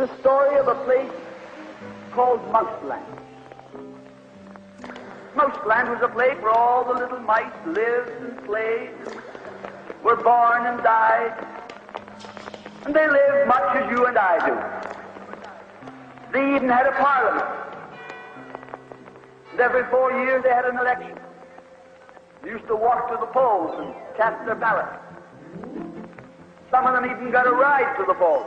the story of a place called Mouseland. Mouseland was a place where all the little mice lived and played, were born and died, and they lived much as you and I do. They even had a parliament. And every 4 years they had an election. They used to walk to the polls and cast their ballot. Some of them even got a ride to the polls.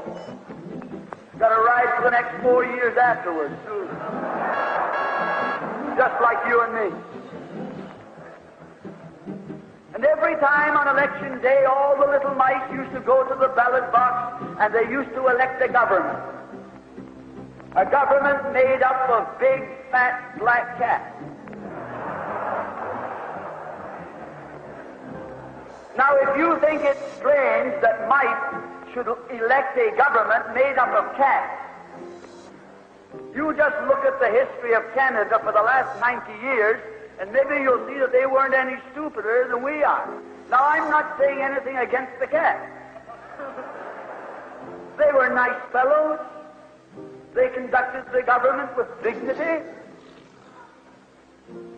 Got a ride for the next 4 years afterwards, too. Just like you and me. And every time on election day, all the little mice used to go to the ballot box and they used to elect a government. A government made up of big, fat, black cats. Now, if you think it's strange that mice should elect a government made up of cats, you just look at the history of Canada for the last 90 years, and maybe you'll see that they weren't any stupider than we are. Now, I'm not saying anything against the cats. They were nice fellows. They conducted the government with dignity.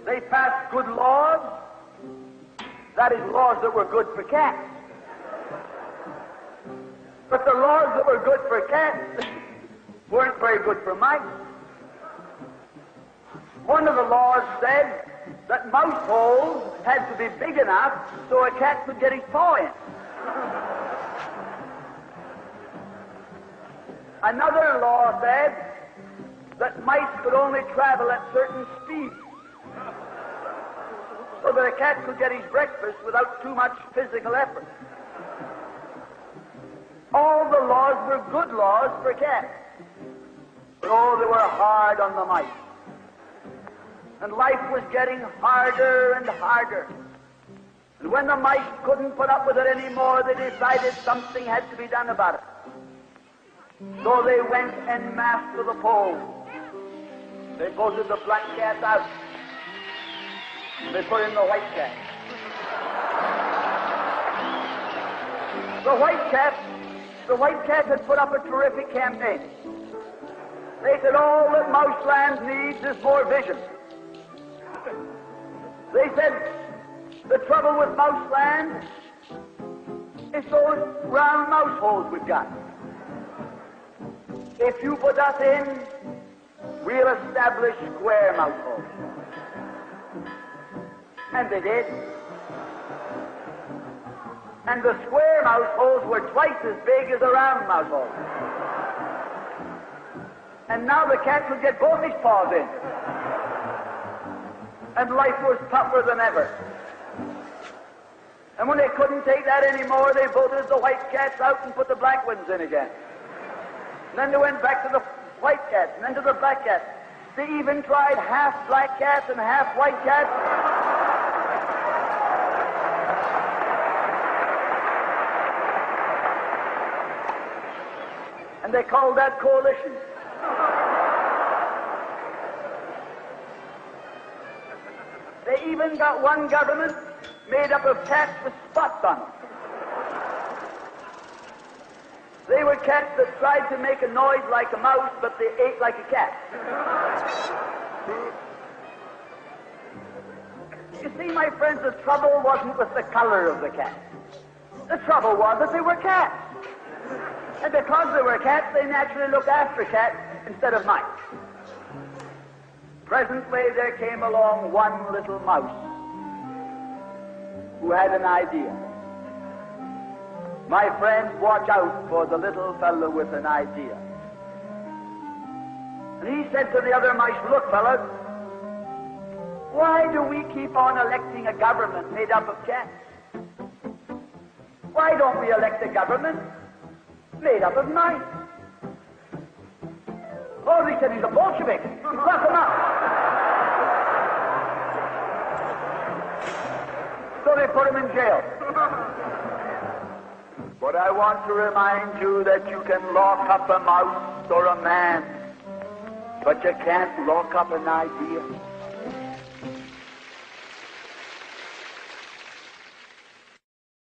They passed good laws. That is, laws that were good for cats. But the laws that were good for cats weren't very good for mice. One of the laws said that mouse holes had to be big enough so a cat could get his paw in. Another law said that mice could only travel at certain speeds, so that a cat could get his breakfast without too much physical effort. All the laws were good laws for cats, but oh, they were hard on the mice. And life was getting harder and harder. And when the mice couldn't put up with it anymore, they decided something had to be done about it. So they went en masse to the polls. They voted the black cat out. They put in the white cat. The white cat had put up a terrific campaign. They said all that Mouseland needs is more vision. They said the trouble with Mouseland is those round mouse holes we've got. If you put us in, we'll establish square mouse holes. And they did. And the square mouse holes were twice as big as the round mouse holes. And now the cat could get both his paws in. And life was tougher than ever. And when they couldn't take that anymore, they voted the white cats out and put the black ones in again. And then they went back to the white cats, and then to the black cats. They even tried half black cats and half white cats. And they called that coalition. They even got one government made up of cats with spots on them. They were cats that tried to make a noise like a mouse, but they ate like a cat. You see, my friends, the trouble wasn't with the color of the cat. The trouble was that they were cats. And because they were cats, they naturally looked after cats instead of mice. Presently, there came along one little mouse who had an idea. My friends, watch out for the little fellow with an idea. And he said to the other mice, look, fellas, why do we keep on electing a government made up of cats? Why don't we elect a government made up of mice? Oh, they said he's a Bolshevik. Lock him up. So they put him in jail. But I want to remind you that you can lock up a mouse or a man, but you can't lock up an idea.